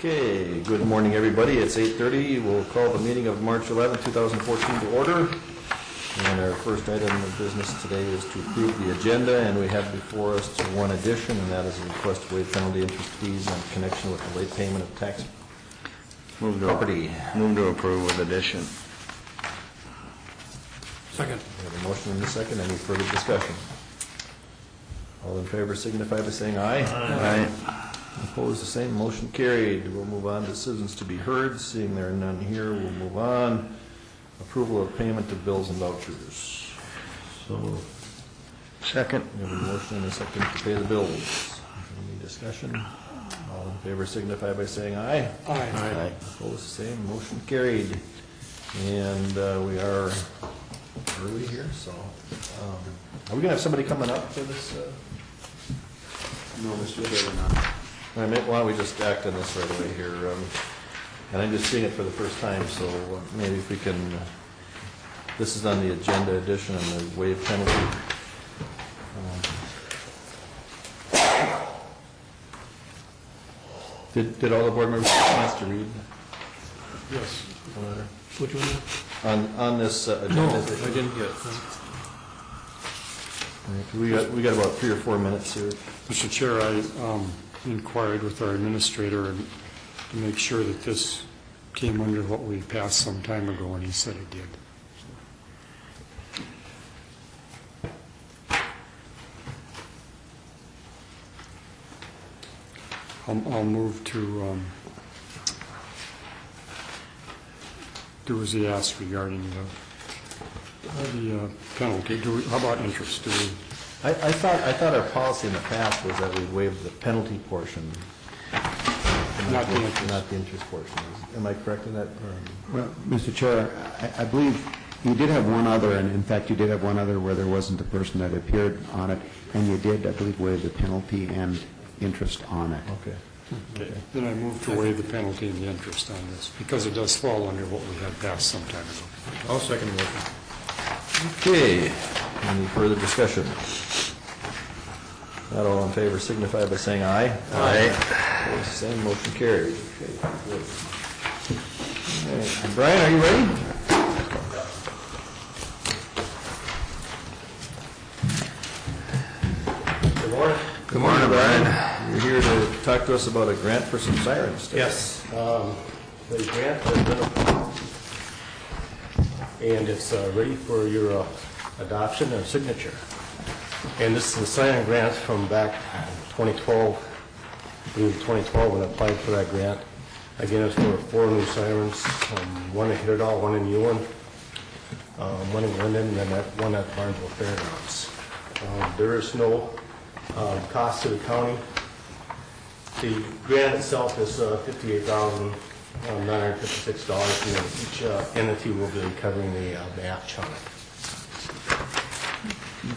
Okay, good morning, everybody. It's 8:30. We'll call the meeting of March 11, 2014 to order. And our first item of business today is to approve the agenda, and we have before us one addition, and that is a request to waive penalty interest fees in connection with the late payment of tax property. Move to approve with addition. Second. We have a motion and a second. Any further discussion? All in favor signify by saying aye. Aye. Opposed, the same. Motion carried. We'll move on to citizens to be heard. Seeing there are none here, we'll move on. Approval of payment of bills and vouchers. So, Second. we have a motion and a second to pay the bills. Any discussion? All in favor signify by saying aye. Aye. Aye. Opposed, the same. Motion carried. And we are early here, so are we going to have somebody coming up for this? No, Mr. Chair, not. Why don't we just act on this right away here? And I'm just seeing it for the first time, so maybe if we can, this is on the agenda addition on the waive penalty. Did all the board members have a chance to read Yes. the letter? Which one? On this agenda? No, I didn't get it. We got about 3 or 4 minutes here. Mr. Chair, I inquired with our administrator to make sure that this came under what we passed some time ago, and he said it did. I'll move to do as he asked regarding the penalty. How about interest? Do we? I thought our policy in the past was that we waived the penalty portion, Not the interest. not the interest portion. Am I correct in that? Well, Mr. Chair, I believe you did have one other, and in fact you did have one other where there wasn't a person that appeared on it, and you did, I believe, waive the penalty and interest on it. Okay. Okay. Then I move to waive the penalty and the interest on this, because it does fall under what we had passed some time ago. I'll second the motion. Okay. Any further discussion? Not all in favor signify by saying aye. Aye. Opposed, same. Motion carried. Okay, good. All right. Brian, are you ready? Good morning. Good morning, Brian. You're here to talk to us about a grant for some sirens. Yes, the grant has been approved, and it's ready for your adoption and signature. And this is the siren grant from back 2012, I believe 2012 when I applied for that grant. Again, it's for 4 new sirens, one in Hitterdall, one in Ewan, one in Linden, and then that one at Barnesville Fairgrounds. There is no cost to the county. The grant itself is $58,956, and then each entity will be covering the match on it.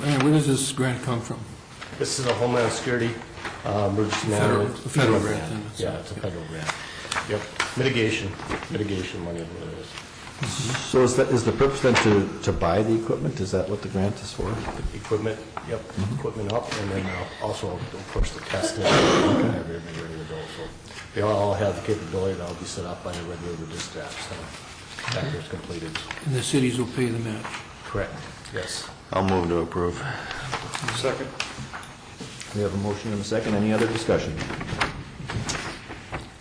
And where does this grant come from? This is a Homeland Security emergency Federal- management. a federal grant, then. Yeah, it's a federal grant. Yep, mitigation money is what it is. So is the purpose then to buy the equipment? Is that what the grant is for? Equipment, yep, equipment up, and then also, of course, the testing. Have everything ready to go. So they all have the capability that'll be set up by the regular dispatch after it's completed. And the cities will pay the match. Correct, yes. I'll move to approve. Second. We have a motion and a second. Any other discussion?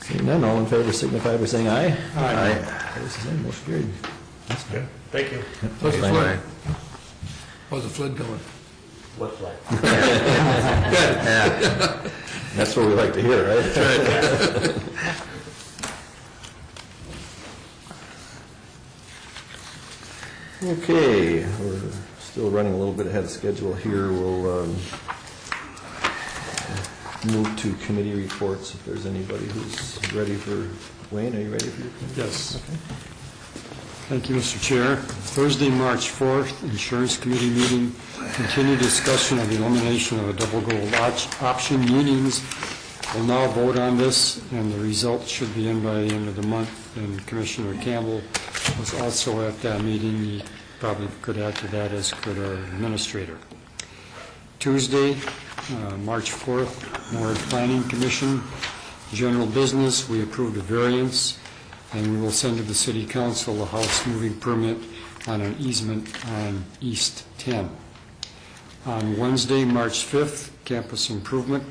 Seeing none, all in favor signify by saying aye. Aye. Opposed, the same. Motion carried. That's Good, thank you. How's the fine. flood? How's the flood going? What flag? That's what we like to hear, right? Okay, we're still running a little bit ahead of schedule here. We'll move to committee reports if there's anybody who's ready for. Wayne, are you ready for your committee? Yes. Thank you, Mr. Chair. Thursday, March 4th, Insurance Committee meeting. Continued discussion of the elimination of a double gold option. Unions will now vote on this, and the results should be in by the end of the month. And Commissioner Campbell was also at that meeting. He probably could add to that, as could our administrator. Tuesday, March 4th, Board Planning Commission General business, we approved a variance, and we will send to the city council a house moving permit on an easement on East 10. On Wednesday, March 5th, campus improvement,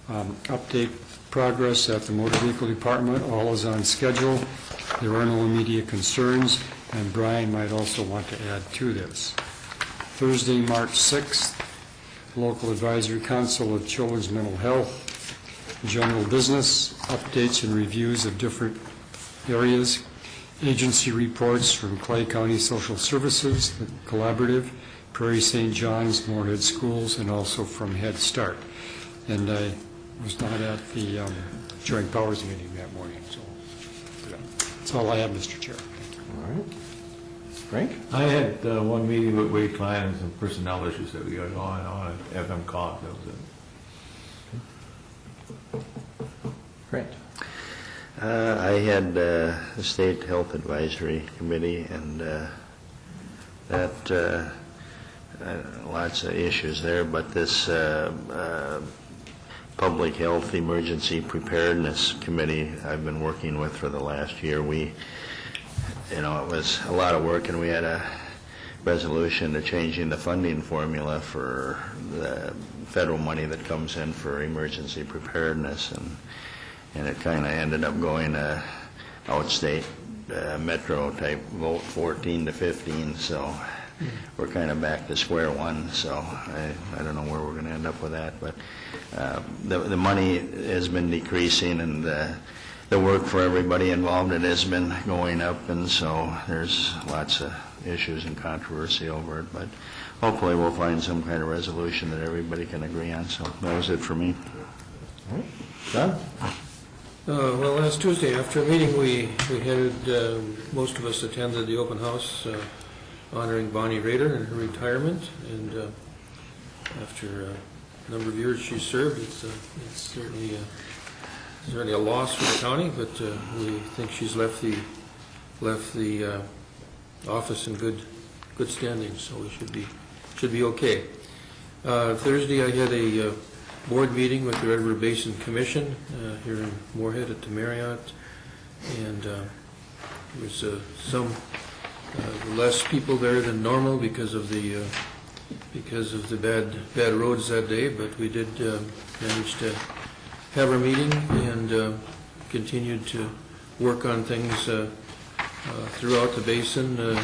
update progress at the motor vehicle department, all is on schedule. There are no immediate concerns, and Brian might also want to add to this. Thursday, March 6th, local advisory council of children's mental health, general business, updates and reviews of different areas, agency reports from Clay County Social Services, the Collaborative, Prairie St. John's, Moorhead Schools, and also from Head Start. And I was not at the Joint Powers meeting that morning, so that's all I have, Mr. Chair. All right. Frank? I had one meeting with Wade Klein and some personnel issues that we got on at FM Cog. That was it. Great. I had the State Health Advisory Committee, and that lots of issues there, but this Public Health Emergency Preparedness Committee I've been working with for the last year, it was a lot of work, and we had a resolution to changing the funding formula for the federal money that comes in for emergency preparedness, and it kind of ended up going outstate metro type vote 14 to 15, so we're kind of back to square one. So I don't know where we're going to end up with that, but the money has been decreasing, and the work for everybody involved, it has been going up, and so there's lots of issues and controversy over it, but hopefully we'll find some kind of resolution that everybody can agree on. So that was it for me. All right. John? Well, last Tuesday, after a meeting, we had, most of us attended the open house honoring Bonnie Rader and her retirement, and after a number of years she served, it's certainly a loss for the county, but we think she's left the office in good standing, so we should be okay. Thursday, I had a board meeting with the Red River Basin Commission here in Moorhead at the Marriott, and there was some less people there than normal because of the bad roads that day, but we did manage to have our meeting and continued to work on things throughout the basin,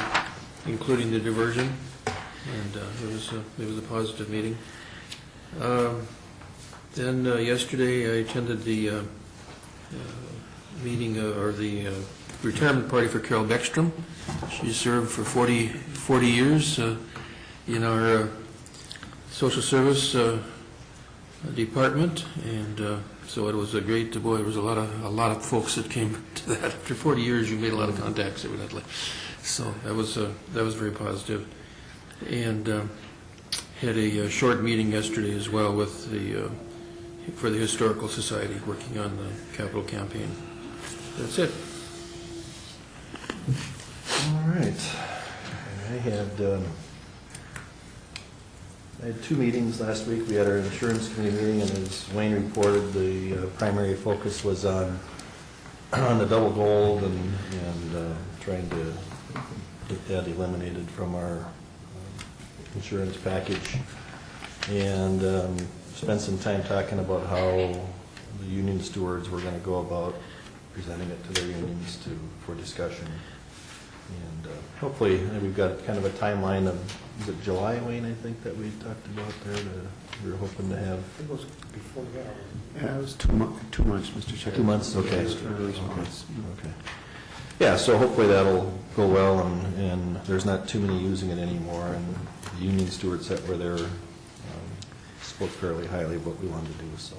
including the diversion, and it was a positive meeting. Then yesterday I attended the meeting or the retirement party for Carol Beckstrom. She served for 40 years in our social service department, and so it was a great, boy, there was a lot of folks that came to that. After 40 years, you made a lot of contacts, evidently. So that was very positive. And had a short meeting yesterday as well with for the Historical Society, working on the capital campaign. That's it. All right. I had two meetings last week. We had our insurance committee meeting, and as Wayne reported, the primary focus was on the double gold and trying to get that eliminated from our insurance package. And spent some time talking about how the union stewards were going to go about presenting it to their unions for discussion. And hopefully, we've got kind of a timeline of, is it July, Wayne, I think, that we talked about there? We were hoping to have. It was before that. Yeah, it was 2 months, Mr. Chair. 2 months, okay. Response. Okay. Yeah, so hopefully that'll go well, and there's not too many using it anymore, and the union stewards that were there spoke fairly highly of what we wanted to do. So,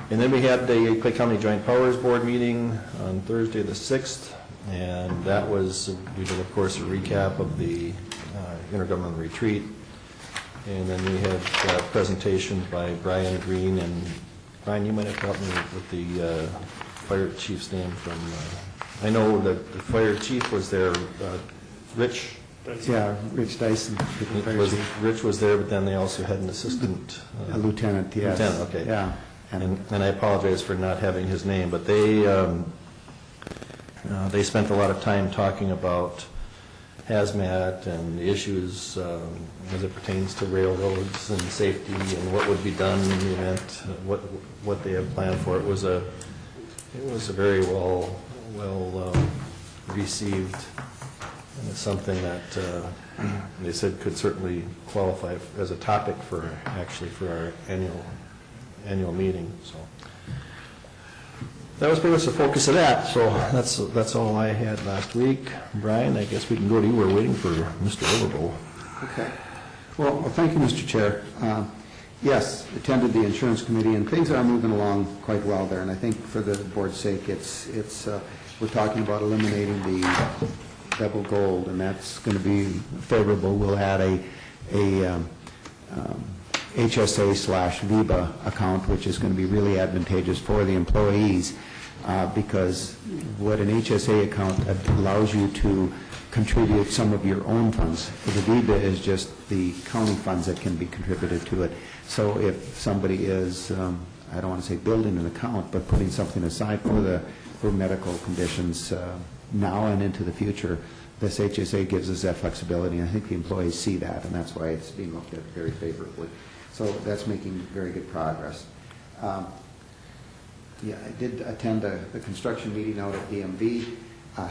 and then we had the Clay County Joint Powers Board meeting on Thursday the 6th, and that was, we did, of course, a recap of the intergovernmental retreat, and then we had presentations by Brian Green, and Brian, you might have helped me with the fire chief's name from, I know that the fire chief was there, Rich. Yeah, Rich Dyson. Rich was there, but then they also had an assistant. A lieutenant, yes. Lieutenant, okay. Yeah. and I apologize for not having his name, but they spent a lot of time talking about hazmat and the issues as it pertains to railroads and safety and what would be done in the event, what they have planned for. It was a very well received, and it's something that they said could certainly qualify as a topic for our annual meeting. So that was pretty much the focus of that. So that's all I had last week. Brian, I guess we can go to you. We're waiting for Mr. Overbo. Okay. Well, thank you, Mr. Chair. Yes, attended the insurance committee, and things are moving along quite well there. And I think for the board's sake, we're talking about eliminating the double gold, and that's going to be favorable. We'll add a HSA/VIBA account, which is going to be really advantageous for the employees, because what an HSA account allows you to contribute some of your own funds. The VIBA is just the county funds that can be contributed to it. So if somebody is, I don't want to say building an account, but putting something aside for medical conditions now and into the future, this HSA gives us that flexibility, and I think the employees see that, and that's why it's being looked at very favorably. So that's making very good progress. Yeah, I did attend the construction meeting out at DMV.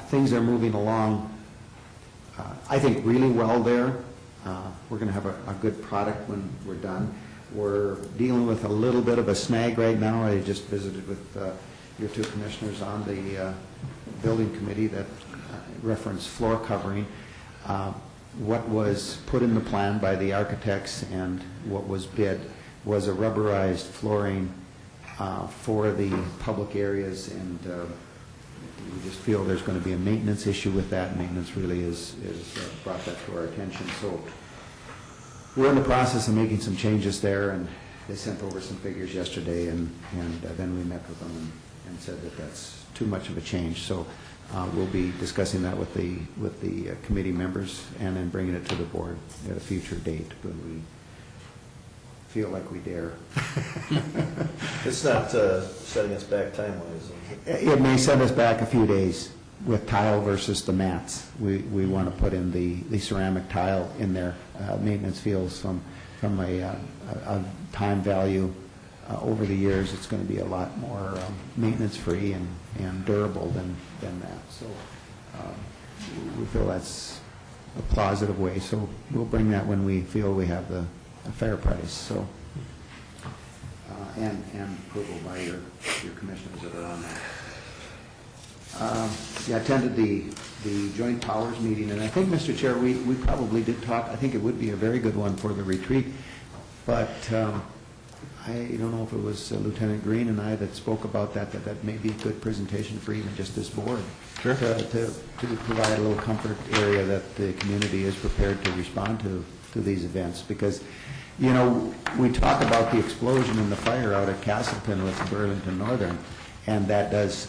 Things are moving along, I think, really well there. We're going to have a good product when we're done. We're dealing with a little bit of a snag right now. I just visited with your two commissioners on the building committee that referenced floor covering. What was put in the plan by the architects and what was bid was a rubberized flooring for the public areas, and we just feel there's going to be a maintenance issue with that. Maintenance really is brought that to our attention. So we're in the process of making some changes there, and they sent over some figures yesterday, and then we met with them and said that that's too much of a change. So we'll be discussing that with the committee members and then bringing it to the board at a future date when we feel like we dare. It's not setting us back time-wise, is it? It may set us back a few days with tile versus the mats. We want to put in the ceramic tile in there. Maintenance feels from a time value over the years, it's going to be a lot more maintenance-free and durable than that. So we feel that's a positive way. So we'll bring that when we feel we have a fair price. So and approval by your commissioners that are on that. Yeah, I attended the joint powers meeting, and I think, Mr. Chair, we probably did talk. I think it would be a very good one for the retreat, but I don't know if it was Lieutenant Green and I that spoke about that may be a good presentation for even just this board. Sure. To provide a little comfort area that the community is prepared to respond to these events. Because, you know, we talk about the explosion and the fire out at Castleton with Burlington Northern, and that does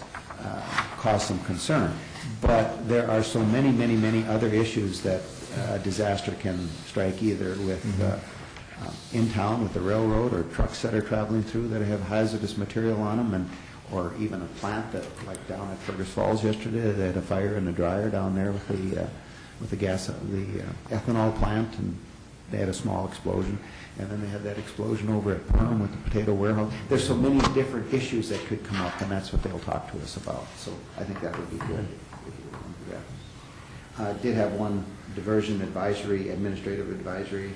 cause some concern. But there are so many other issues that a disaster can strike, either with in town with the railroad, or trucks that are traveling through that have hazardous material on them, or even a plant that, like down at Fergus Falls yesterday, they had a fire in the dryer down there with the ethanol plant, and they had a small explosion. And then they had that explosion over at Perham with the potato warehouse. There's so many different issues that could come up, and that's what they'll talk to us about. So I think that would be good if you want to do that. I did have one diversion administrative advisory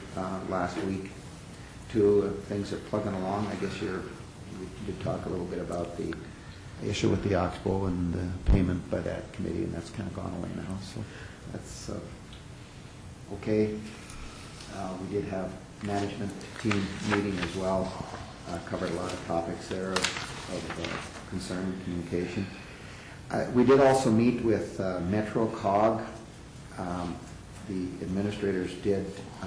last week. Two things are plugging along. I guess we did talk a little bit about the issue with the Oxbow and the payment by that committee, and that's kind of gone away now. So that's okay. We did have management team meeting as well. Covered a lot of topics there of concern and communication. We did also meet with Metro COG. The administrators did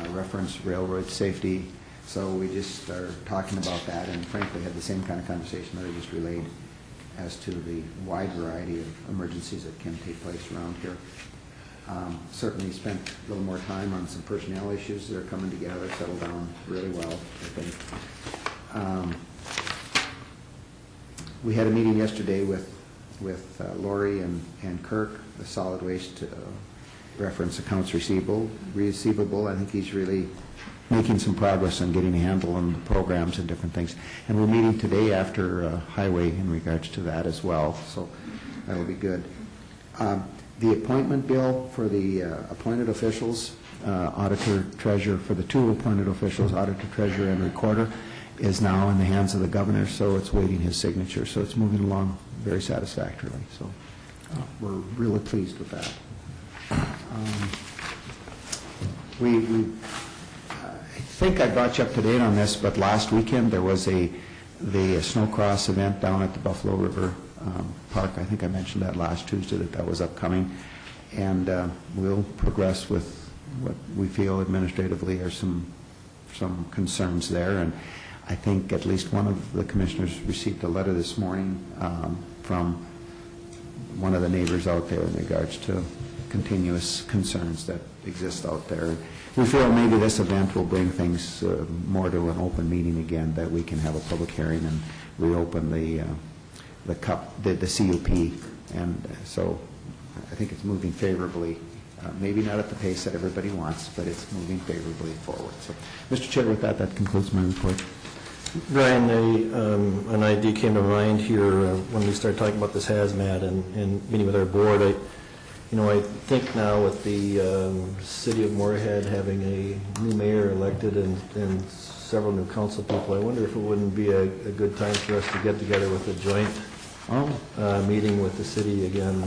reference railroad safety, so we just are talking about that, and frankly had the same kind of conversation that I just relayed as to the wide variety of emergencies that can take place around here. Certainly spent a little more time on some personnel issues that are coming together, settled down really well, I think. We had a meeting yesterday with Lori and Kirk, the solid waste reference accounts receivable. I think he's really making some progress on getting a handle on the programs and different things. And we're meeting today after highway in regards to that as well, so that'll be good. The appointment bill for the appointed officials, auditor, treasurer, for the two appointed officials, auditor, treasurer, and recorder, is now in the hands of the governor, so it's waiting his signature. So it's moving along very satisfactorily. So we're really pleased with that. I think I brought you up to date on this, but last weekend there was the snowcross event down at the Buffalo River Park. I think I mentioned that last Tuesday that was upcoming, and we'll progress with what we feel administratively are some concerns there. And I think at least one of the commissioners received a letter this morning from one of the neighbors out there in regards to continuous concerns that exist out there. We feel maybe this event will bring things more to an open meeting again, that we can have a public hearing and reopen the CUP. And so I think it's moving favorably. Maybe not at the pace that everybody wants, but it's moving favorably forward. So, Mr. Chair, with that concludes my report. Brian, an idea came to mind here when we started talking about this hazmat and meeting with our board. I think now with the city of Moorhead having a new mayor elected and several new council people, I wonder if it wouldn't be a good time for us to get together with a joint meeting with the city again.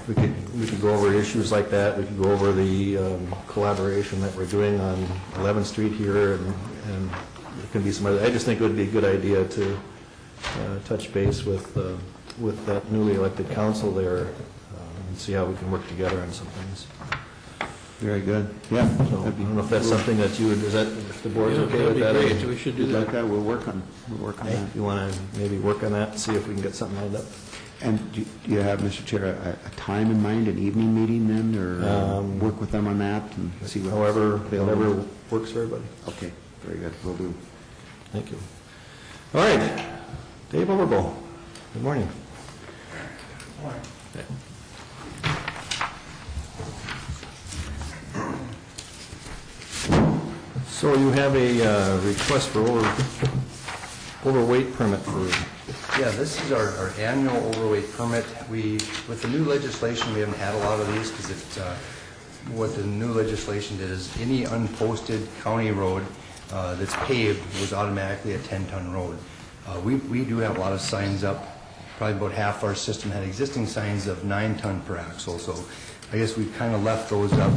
We could go over issues like that. We could go over the collaboration that we're doing on 11th Street here, and there can be some other. I just think it would be a good idea to touch base with that newly elected council there and see how we can work together on some things. Very good. Yeah. So, I don't know if that's something that you would. Is that if the board's okay with that? Great. We should do that. Like that, we'll work on Hey, that. if you want to maybe work on that and see if we can get something lined up. And do you have, Mr. Chair, a time in mind, an evening meeting then, or work with them on that and see what... Whatever works for everybody. Okay, very good, will do. Thank you. All right, Dave Overbo, good morning. Good morning. So you have a request for overweight permit for... Yeah, this is our annual overweight permit. With the new legislation, we haven't had a lot of these because what the new legislation did is any unposted county road that's paved was automatically a 10-ton road. We do have a lot of signs up. Probably about half our system had existing signs of 9-ton per axle. So I guess we've kind of left those up,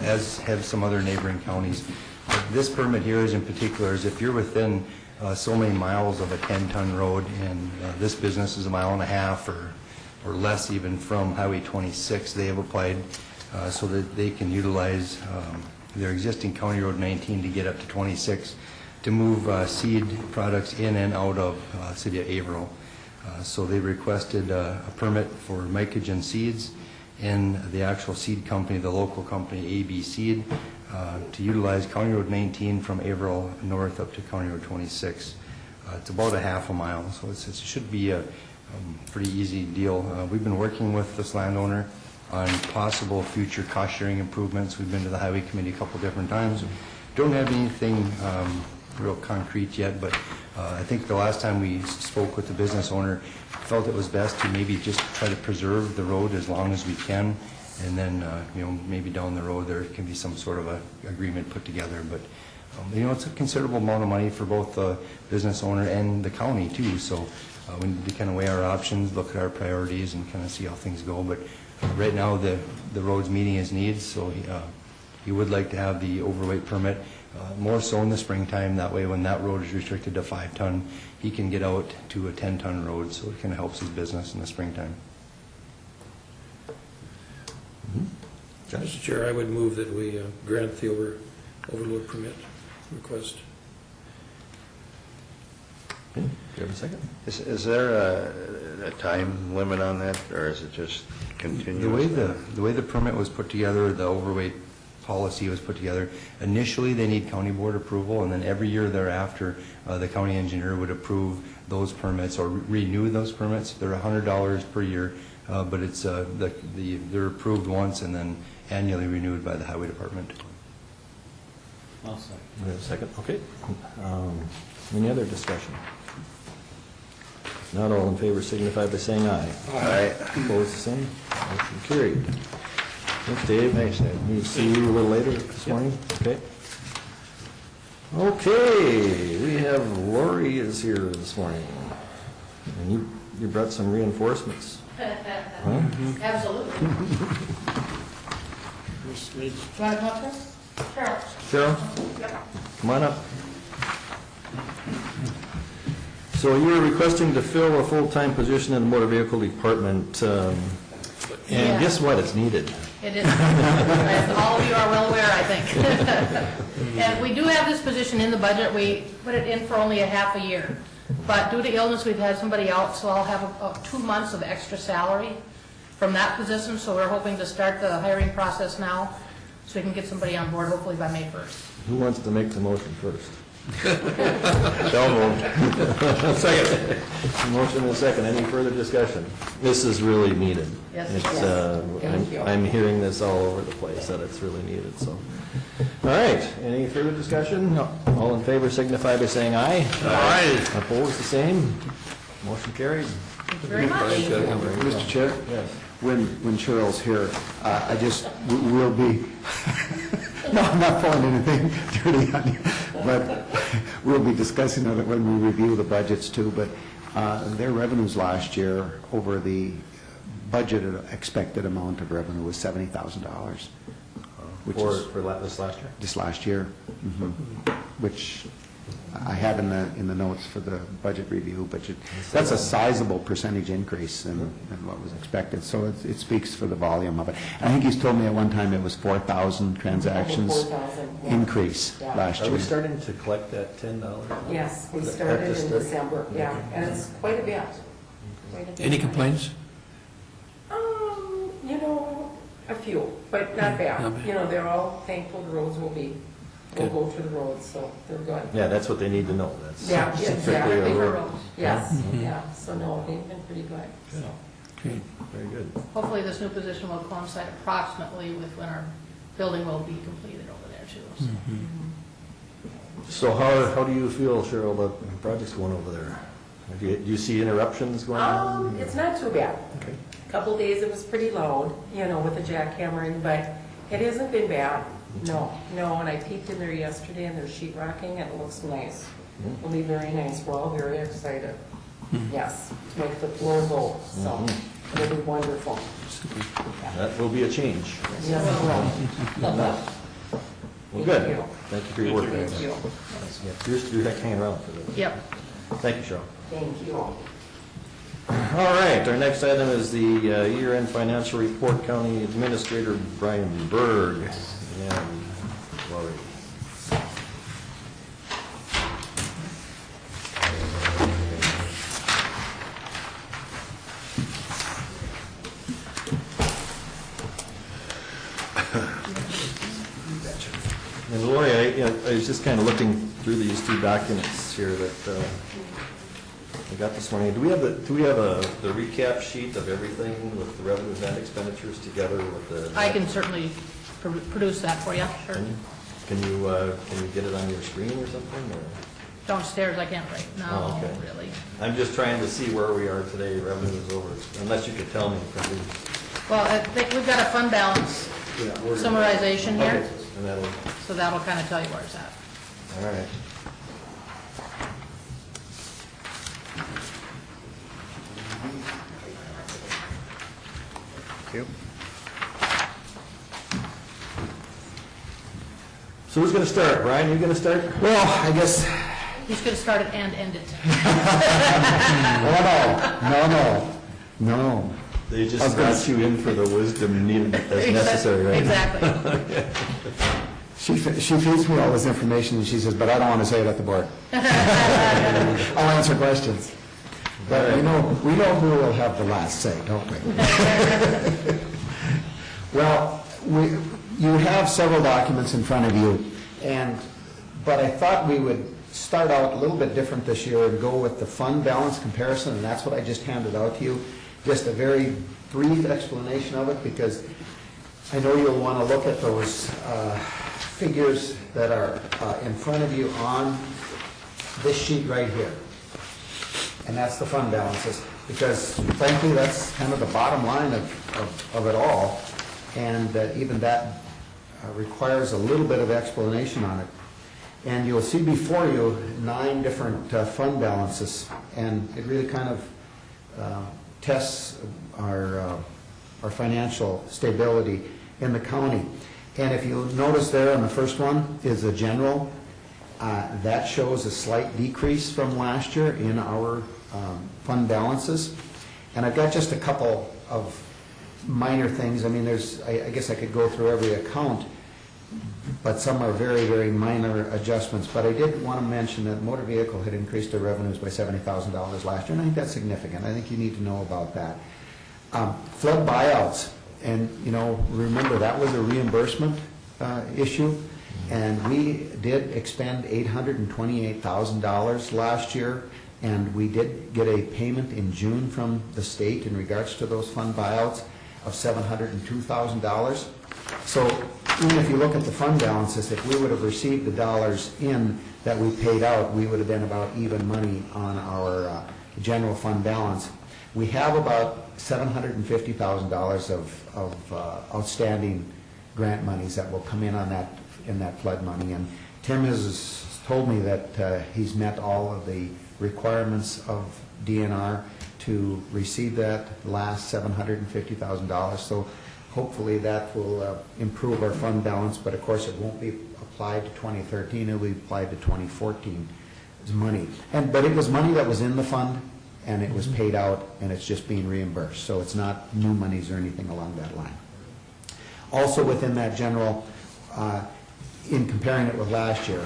as have some other neighboring counties. This permit here is in particular is if you're within so many miles of a 10-ton road, and this business is a mile and a half or less even from Highway 26, they have applied so that they can utilize their existing County Road 19 to get up to 26 to move seed products in and out of the city of Averill. So they requested a permit for mycogen seeds and the actual seed company, the local company AB Seed, to utilize County Road 19 from Averill north up to County Road 26. It's about a half a mile, so it should be a pretty easy deal. We've been working with this landowner on possible future cost-sharing improvements. We've been to the Highway Committee a couple different times. Don't have anything real concrete yet, but I think the last time we spoke with the business owner, felt it was best to maybe just try to preserve the road as long as we can, and then maybe down the road there can be some sort of a agreement put together. But it's a considerable amount of money for both the business owner and the county too. So we need to kind of weigh our options, look at our priorities, and kind of see how things go. But right now the road's meeting his needs, so he would like to have the overweight permit more so in the springtime. That way, when that road is restricted to 5-ton, he can get out to a 10-ton road. So it kind of helps his business in the springtime. Mr. Chair, I would move that we grant the overload permit request. Okay. Do you have a second? Is there a time limit on that, or is it just continuous? The way the permit was put together, the overweight policy was put together. Initially, they need county board approval, and then every year thereafter, the county engineer would approve those permits or renew those permits. They're $100 per year, but it's they're approved once and then annually renewed by the highway department. We have a second, okay. Any other discussion? Not all in favor signify by saying aye. Aye. Opposed, the same. Motion carried. Thanks, Dave. Thanks, Dave. We'll see you a little later this morning. Okay. Okay, we have Lori is here this morning. And you brought some reinforcements. Huh? Absolutely. Want to talk to us? Cheryl. Cheryl? Yep. Come on up. So you were requesting to fill a full-time position in the motor vehicle department, and Yeah. guess what? It's needed. It is, as all of you are well aware, I think. And we do have this position in the budget. We put it in for only a half a year. But due to illness, we've had somebody out, so I'll have 2 months of extra salary from that position. So we're hoping to start the hiring process now, so we can get somebody on board hopefully by May 1st. Who wants to make the motion first? So moved. Second. Motion and a second. Any further discussion? This is really needed. Yes, It's, yes. Thank you. I'm hearing this all over the place, that it's really needed, so. All right, any further discussion? No. All in favor signify by saying aye. Aye. Opposed, the same. Motion carried. Thank you very much. Mr. Chair? Yes. When Cheryl's here, we'll be, no, I'm not pulling anything dirty on you, but we'll be discussing it when we review the budgets too, but their revenues last year over the budgeted expected amount of revenue was $70,000. Which is For this last year? just last year, which I have in the notes for the budget review, but that's a sizable percentage increase in what was expected, so it speaks for the volume of it. I think he's told me at one time it was 4,000 transactions 4,000, yeah. increase Yeah. last Are year. we starting to collect that $10? Yes, we That started just in started? December, yeah, and it's quite a bit. Quite a bit. Any complaints? You know, a few, but not bad. Not bad. You know, they're all thankful the roads will go to the roads, so they're good. Yeah, that's what they need to know. That's Yeah, strictly a exactly. road. Yes, yeah, so no, they've been pretty good, so. Okay. Very good. Hopefully this new position will coincide approximately with when our building will be completed over there too. So. So how do you feel, Cheryl, about the projects going over there? Do you see interruptions going on? It's not too bad. Okay. Couple days it was pretty loud, you know, with the jackhammering, but it hasn't been bad. No, and I peeked in there yesterday and they're sheet rocking and it looks nice. It'll be very nice. We're all very excited. Yes, to make the floor go, so it'll be wonderful. That will be a change. Yes, it will. Well, good. Thank you. Thank you for your work. Thank you. Yeah, you're hanging around for this. Yep. Thank you, Cheryl. Thank you. All right, our next item is the year-end financial report. County Administrator Brian Berg and Lori. And Lori, I was just kind of looking through these two documents here that I got this morning. Do we have the recap sheet of everything with the revenues and expenditures together with the? I can certainly produce that for you, sure. Can you get it on your screen or something, or? Downstairs, I can't right now, Oh, okay. really. I'm just trying to see where we are today, revenues over, unless you could tell me from the. Well, I think we've got a fund balance summarization here, Okay, and that'll, so that'll kind of tell you where it's at. all right. Thank you. So who's going to start? Brian, you going to start? Well, I guess, He's going to start it and end it. no. They just got you in for the wisdom needed as necessary, right? Exactly. She feeds me all this information, and she says, but I don't want to say it at the board. I'll answer questions. But we know who will have the last say, don't we? Well, You have several documents in front of you, but I thought we would start out a little bit different this year and go with the fund balance comparison, and that's what I just handed out to you. Just a very brief explanation of it, because I know you'll want to look at those figures that are in front of you on this sheet right here. And that's the fund balances, because frankly, that's kind of the bottom line of it all. And even that requires a little bit of explanation on it. And you'll see before you 9 different fund balances, and it really kind of tests our financial stability in the county. And if you'll notice there on the first one is the general. That shows a slight decrease from last year in our fund balances. And I've got just a couple of minor things. I mean, I guess I could go through every account, but some are very, very minor adjustments. But I did want to mention that motor vehicle had increased their revenues by $70,000 last year, and I think that's significant. I think you need to know about that. Flood buyouts, and remember that was a reimbursement issue, and we did expend $828,000 last year, and we did get a payment in June from the state in regards to those fund buyouts of $702,000. So even if you look at the fund balances, if we would have received the dollars in that we paid out, we would have been about even money on our general fund balance. We have about $750,000 of outstanding grant monies that will come in that flood money. And Tim has told me that he's met all of the requirements of DNR to receive that last $750,000. So hopefully that will improve our fund balance, but of course it won't be applied to 2013, it will be applied to 2014 as money. But it was money that was in the fund, and it was paid out, and it's just being reimbursed. So it's not new monies or anything along that line. Also within that general, in comparing it with last year,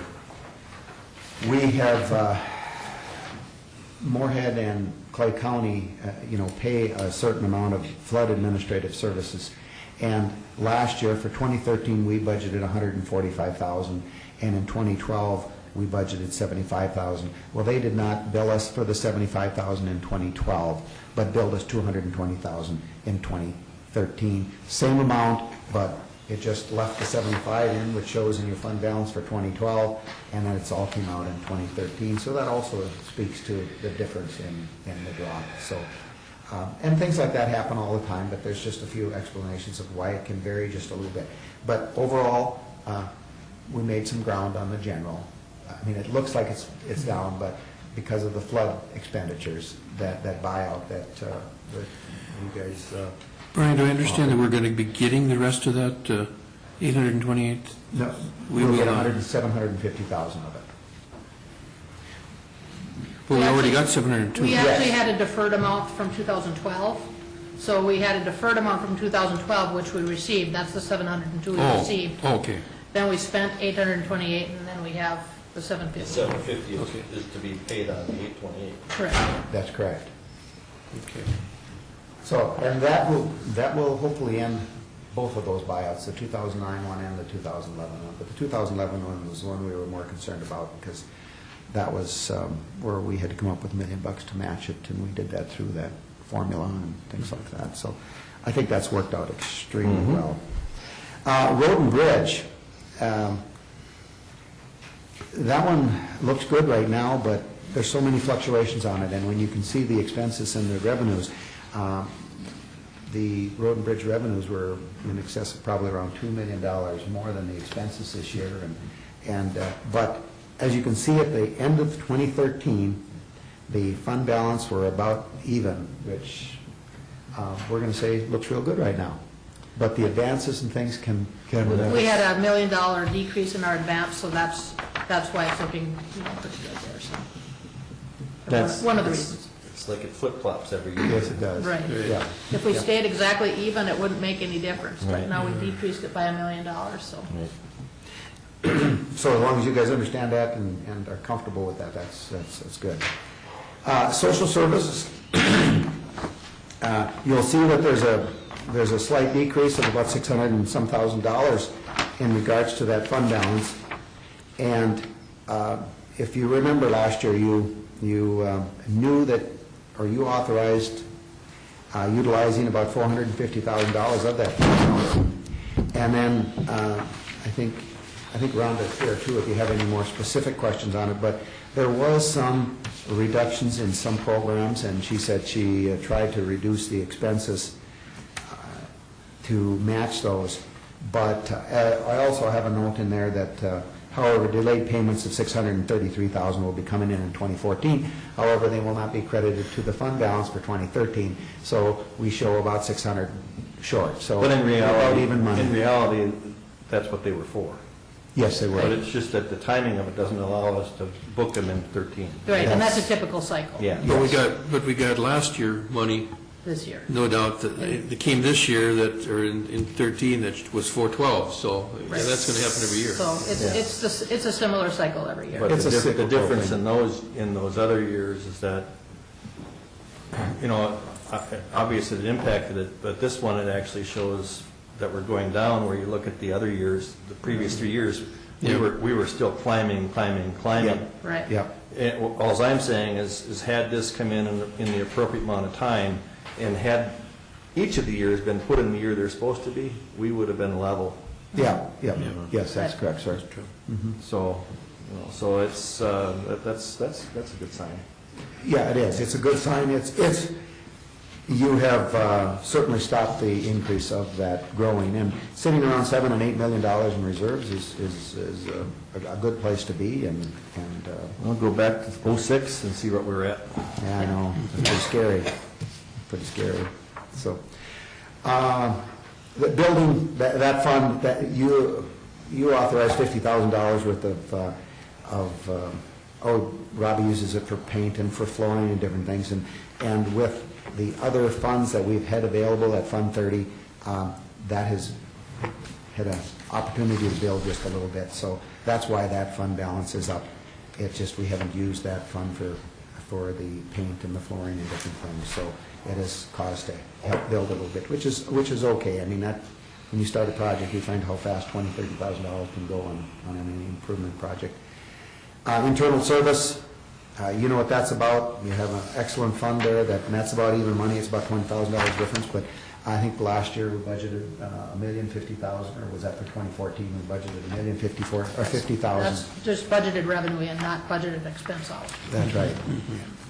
we have Moorhead and Clay County, pay a certain amount of flood administrative services. And last year, for 2013, we budgeted $145,000, and in 2012, we budgeted $75,000. Well, they did not bill us for the $75,000 in 2012, but billed us $220,000 in 2013. Same amount, but it just left the $75,000 in, which shows in your fund balance for 2012, and then it's all came out in 2013. So that also speaks to the difference in the drop. So, and things like that happen all the time, but there's just a few explanations of why it can vary just a little bit. But overall, we made some ground on the general. I mean, it looks like it's down, but because of the flood expenditures, that buyout that you guys... Brian, do I understand that we're going to be getting the rest of that 828? No, we'll get $750,000 of it. Well, we already got 702. We actually had a deferred amount from 2012. So we had a deferred amount from 2012, which we received. That's the 702 we received. Oh, okay. Then we spent 828, and then we have the 750. 750 is to be paid on the 828. Correct. That's correct. Okay. So, and that will hopefully end both of those buyouts, the 2009 one and the 2011 one. But the 2011 one was the one we were more concerned about, because that was where we had to come up with $1 million to match it, and we did that through that formula and things like that. So I think that's worked out extremely well. Road and Bridge. That one looks good right now, but there's so many fluctuations on it, and when you can see the expenses and the revenues, the Road and Bridge revenues were in excess of probably around $2 million more than the expenses this year. But as you can see at the end of 2013, the fund balance were about even, which we're going to say looks real good right now. But the advances and things can we had a $1 million decrease in our advance, so that's why it's looking pretty good there. So That's one of the reasons. It's like it flip-flops every year. Yes, it does. Right. Yeah. If we stayed exactly even, it wouldn't make any difference. But Right. now we decreased it by $1 million, so. So as long as you guys understand that and are comfortable with that, that's good. Social services, you'll see that there's a slight decrease of about $600,000 and some. in regards to that fund balance. And if you remember last year, you knew that, or you authorized utilizing about $450,000 of that fund balance. And then I think Rhonda's here too, if you have any more specific questions on it, but there was some reductions in some programs, and she said she tried to reduce the expenses to match those. But I also have a note in there that, however, delayed payments of $633,000 will be coming in 2014. However, they will not be credited to the fund balance for 2013. So we show about 600 short. So But in about even money. reality, that's what they were for. Yes, they But were. it's just that the timing of it doesn't allow us to book them in 13. Right, and that's a typical cycle. Yeah. But we got last year money, This year. no doubt, that came this year that, or in 13, that was 412, so yeah, that's going to happen every year. So it's a similar cycle every year. But It's a the cyclical difference thing. in those other years is that, obviously it impacted it, but this one, it actually shows that we're going down, where you look at the other years, the previous 3 years, Yeah. we were still climbing. Right. Yeah. All I'm saying is had this come in the appropriate amount of time, and had each of the years been put in the year they're supposed to be, we would have been level. Yeah, yeah, yes, that's correct, sir. So, so it's, that's a good sign. Yeah, it is. It's a good sign. You have certainly stopped the increase of that growing, and sitting around $7 and $8 million in reserves is a good place to be, and I'll go back to 06 and see what we're at. yeah, I know, it's pretty scary. So, the building, that fund, that you authorized $50,000 worth of, Robbie uses it for paint and for flooring and different things, and with the other funds that we've had available at Fund 30, that has had an opportunity to build just a little bit, so that's why that fund balance is up. It's just we haven't used that fund for the paint and the flooring and different things, so it has caused to help build a little bit, which is okay. I mean, that, when you start a project, you find how fast $20,000-$30,000 can go on any improvement project. Internal service, you know what that's about. You have an excellent fund there, and that's about even money. It's about $20,000 difference, but I think last year we budgeted $1,050,000, or was that for 2014? We budgeted $1,050,000. That's just budgeted revenue and not budgeted expense out. That's right.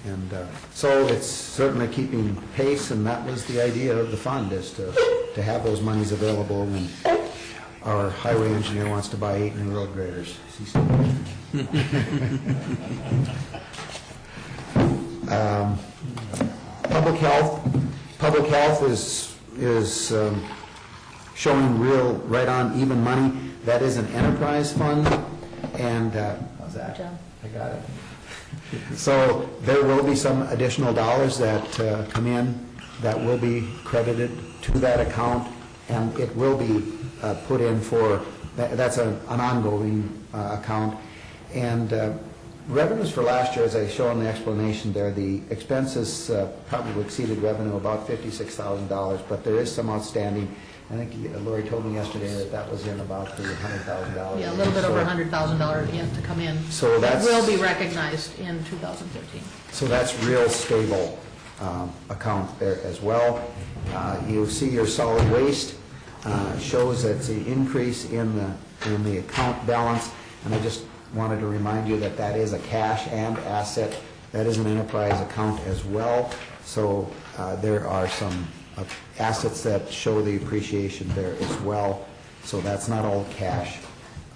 And so it's certainly keeping pace, and that was the idea of the fund, is to have those monies available when our highway engineer wants to buy 8 new road graders. Public health is showing real right on even money. That is an enterprise fund, and how's that? Good job. I got it. So there will be some additional dollars that come in that will be credited to that account, and it will be put in for, that's an ongoing account. And revenues for last year, as I show in the explanation there, the expenses probably exceeded revenue about $56,000, but there is some outstanding. I think Lori told me yesterday that was in about the $100,000. Yeah, a little bit over $100,000 yet to come in. So that's, it will be recognized in 2013. so that's real stable account there as well. You see your solid waste shows that's an increase in the account balance, and I just wanted to remind you that that is a cash and asset. That is an enterprise account as well. So there are some assets that show the appreciation there as well. So that's not all cash.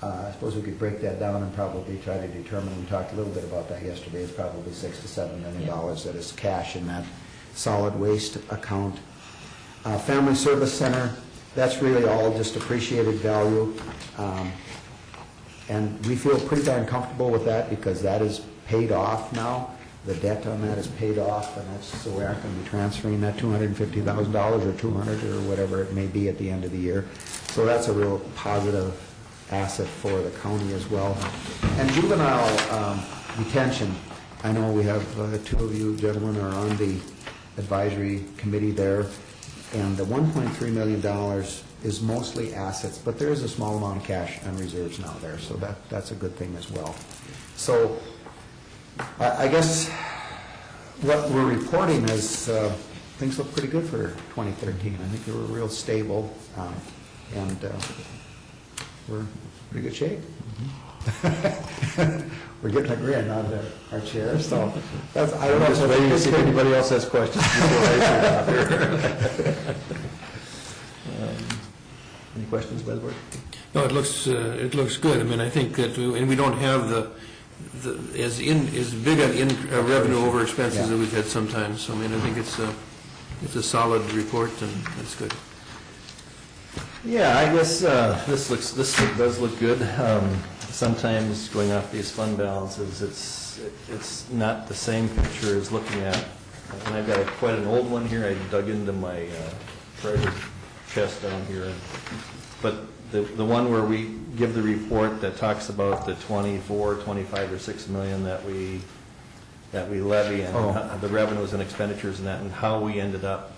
I suppose we could break that down and probably try to determine, we talked a little bit about that yesterday, it's probably $6 to $7 million that is cash in that solid waste account. Family Service Center, that's really all just appreciated value. And we feel pretty darn comfortable with that because that is paid off now. The debt on that is paid off, and that's, so we aren't going to be transferring that $250,000 or $200,000 or whatever it may be at the end of the year. So that's a real positive asset for the county as well. And juvenile detention, I know we have 2 of you gentlemen are on the advisory committee there. And the $1.3 million is mostly assets, but there is a small amount of cash and reserves now there, so that's a good thing as well. So I guess what we're reporting is things look pretty good for 2013. I think they were real stable, and we're in pretty good shape. We're getting a grin out of our chair, so that's, I don't know. Just waiting to see if anybody else has questions before I sit out here. Any questions by the board? No, it looks good. I mean, I think that, and we don't have as big an revenue over expenses that we've had sometimes. So I mean, I think it's a solid report, and that's good. Yeah, I guess this does look good. Sometimes going off these fund balances, it's not the same picture as looking at, and I've got quite an old one here. I dug into my treasure chest down here, but the one where we give the report that talks about the 24, 25, or 6 million that we levy, and the revenues and expenditures and that, and how we ended up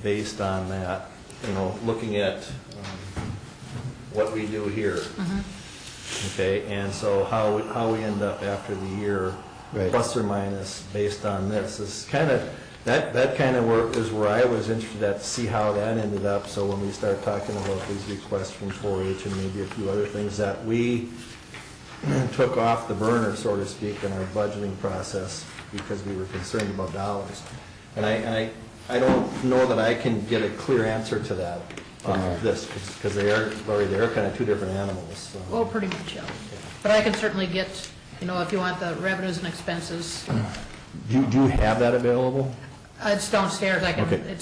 based on that, looking at what we do here. Okay, and so how we end up after the year, plus or minus, based on this, is kind of, that kind of work is where I was interested at, to see how that ended up. So when we start talking about these requests from 4-H and maybe a few other things that we took off the burner, so to speak, in our budgeting process because we were concerned about dollars. And I don't know that I can get a clear answer to that on this, because they are kind of two different animals. So. Well, pretty much, yeah. But I can certainly get, if you want the revenues and expenses. Do you have that available? It's downstairs. Okay.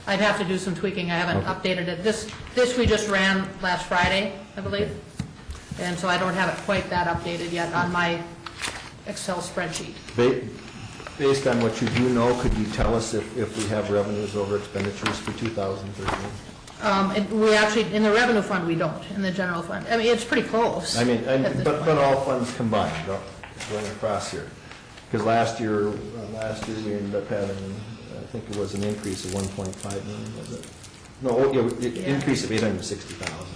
I'd have to do some tweaking. I haven't updated it. This we just ran last Friday, I believe. And so I don't have it quite that updated yet on my Excel spreadsheet. Based on what you do know, could you tell us if we have revenues over expenditures for 2013? We actually, in the revenue fund, we don't. In the general fund, I mean, it's pretty close. I mean, but all funds combined, going across here. Because last year we ended up having, I think it was an increase of 1.5 million, was it? No, increase of 860,000.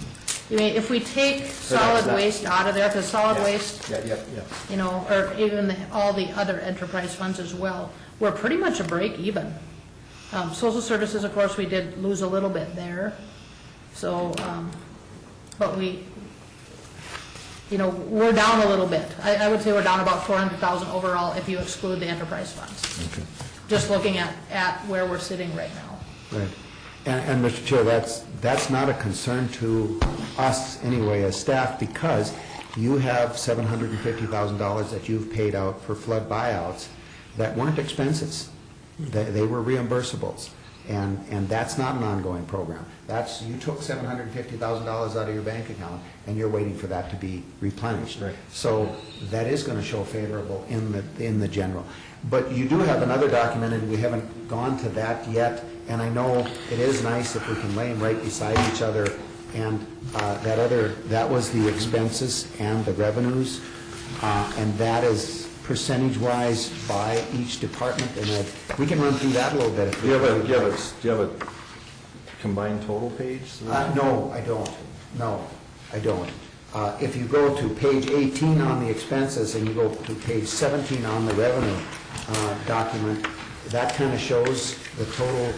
You mean, if we take solid waste out of there, because solid waste, or even all the other enterprise funds as well, we're pretty much a break even. Social services, of course, we did lose a little bit there. So, but we're down a little bit. I would say we're down about 400,000 overall if you exclude the enterprise funds. Okay. Just looking at where we're sitting right now. Right. And Mr. Chair, that's not a concern to us anyway as staff, because you have $750,000 that you've paid out for flood buyouts that weren't expenses. They were reimbursables, and that's not an ongoing program. You took $750,000 out of your bank account, and you're waiting for that to be replenished. Right. So that is going to show favorable in the general. But you do have another document, and we haven't gone to that yet. And I know it is nice if we can lay them right beside each other. And that was the expenses and the revenues, and that is percentage-wise by each department, and we can run through that a little bit. Do you have a combined total page? No, I don't. No, I don't. If you go to page 18 on the expenses and you go to page 17 on the revenue document, that kind of shows the total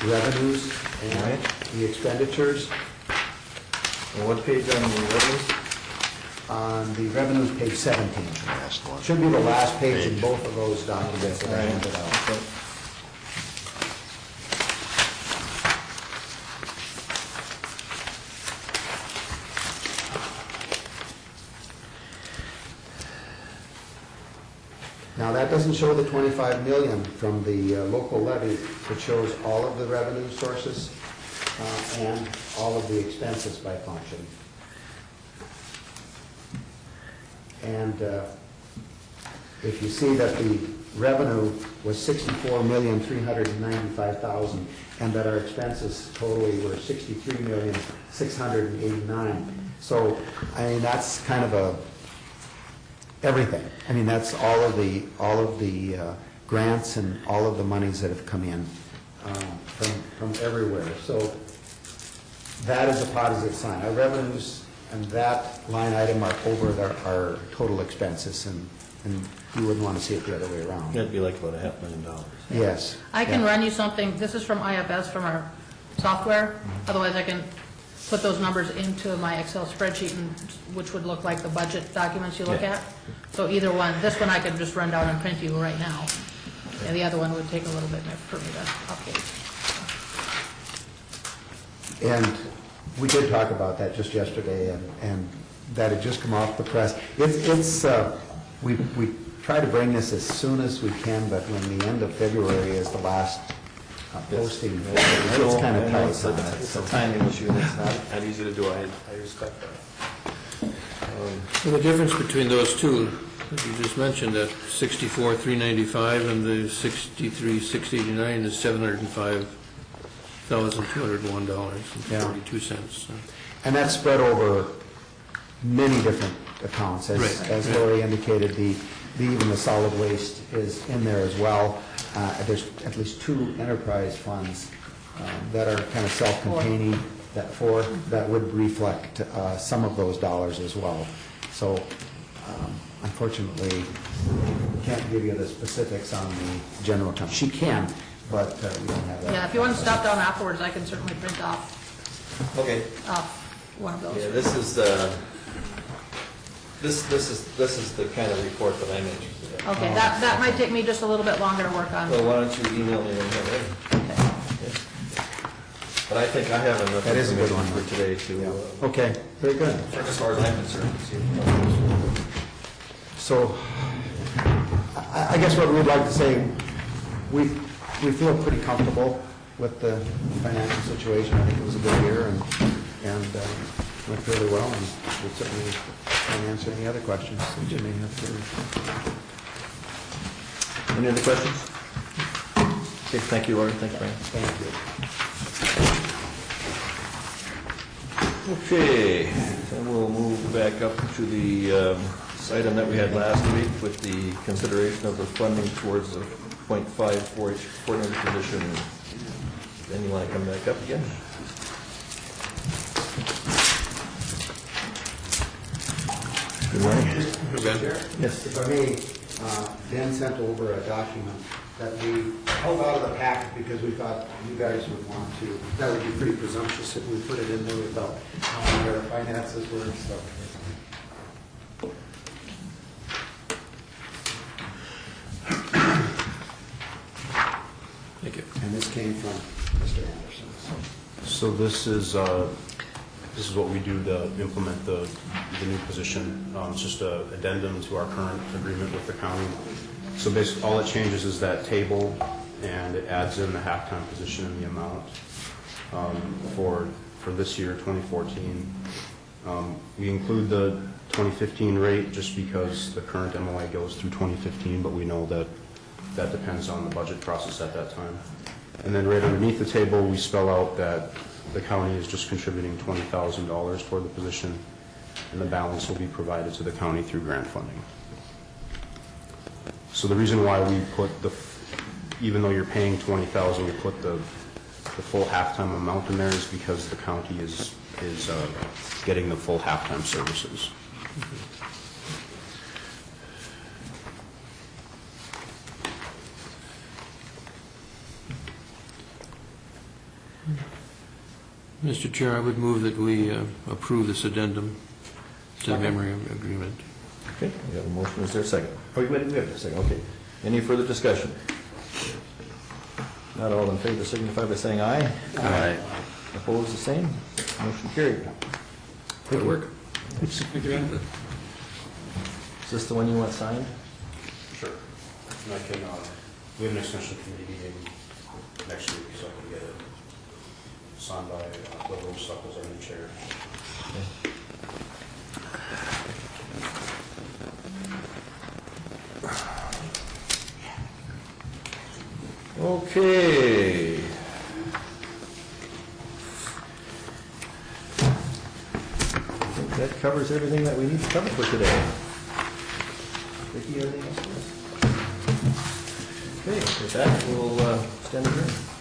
revenues and the expenditures. And what page on the revenues? On the revenues, page 17. Last one. Should be the last page in both of those documents that I handed out. Okay. Now, that doesn't show the 25 million from the local levy. It shows all of the revenue sources and all of the expenses by function. And if you see that the revenue was $64,395,000, and that our expenses totally were $63,689,000. So, I mean, that's kind of everything. I mean, that's all of the grants and all of the monies that have come in from everywhere. So that is a positive sign. Our revenues and that line item are over our total expenses, and you wouldn't want to see it the other way around. That'd be like about $500,000. Yes. I can Yeah. run you something, this is from IFS, from our software, otherwise I can put those numbers into my Excel spreadsheet, which would look like the budget documents you look Yeah. at. So either one, this one I could just run down and print you right now, and the other one would take a little bit for me to update. And we did talk about that just yesterday, and that had just come off the press. We try to bring this as soon as we can, but when the end of February is the last posting, it's kind of tight. It's a timing issue, and it's not easy to do. I respect that. Well, the difference between those two, as you just mentioned, that 64,395 and the 63,689 is $705,201.42. And that's spread over many different accounts, as Right. Lori indicated. Even the solid waste is in there as well. There's at least 2 enterprise funds that are kind of self-containing, that would reflect some of those dollars as well. So unfortunately, can't give you the specifics on the general account. She can, but we don't have that. Yeah, if you want to stop down afterwards, I can certainly print off Okay. one of those. Yeah, this is the kind of report that I'm interested in. Okay, that might take me just a little bit longer to work on. Well, why don't you email me when you have it? Okay. But I think I have enough That is a good information one. for today to, Okay, very good. as far as I'm concerned. So, I guess what we'd like to say, we feel pretty comfortable with the financial situation. I think it was a good year and went really well, and we'll certainly try and answer any other questions that you may have for. Any other questions? Okay, thank you, Lori. Thank you, Brian. Thank you. Okay, then we'll move back up to the item that we had last week with the consideration of the funding towards the .5 4-H coordinator position. Then you want to come back up again? Good morning. Yes. If I may, Dan sent over a document that we held out of the packet because we thought you guys would want to, that would be pretty presumptuous if we put it in there without knowing where our finances were and stuff. Thank you. And this came from Mr. Anderson. So this is what we do to implement the new position. It's just an addendum to our current agreement with the county. So basically, all it changes is that table, and it adds in the halftime position and the amount for this year, 2014. We include the 2015 rate just because the current MOA goes through 2015, but we know that that depends on the budget process at that time. And then right underneath the table, we spell out that the county is just contributing $20,000 toward the position, and the balance will be provided to the county through grant funding. So the reason why we put even though you're paying $20,000, we put the full halftime amount in there is because the county is getting the full halftime services. Mr. Chair, I would move that we approve this addendum to the memory agreement. Okay, we have a motion. Is there a second? Oh, we have a second. Okay. Any further discussion? Not all in favor signify by saying aye. Aye. Opposed, the same. Motion carried. Good work. Is this the one you want signed? Sure. And I can, we have an extension committee meeting next week, so I can get it signed by whoever was stuck as our new chair. Okay. I think that covers everything that we need to cover for today. Vicki, anything else for us? Okay, with that, we'll stand adjourned.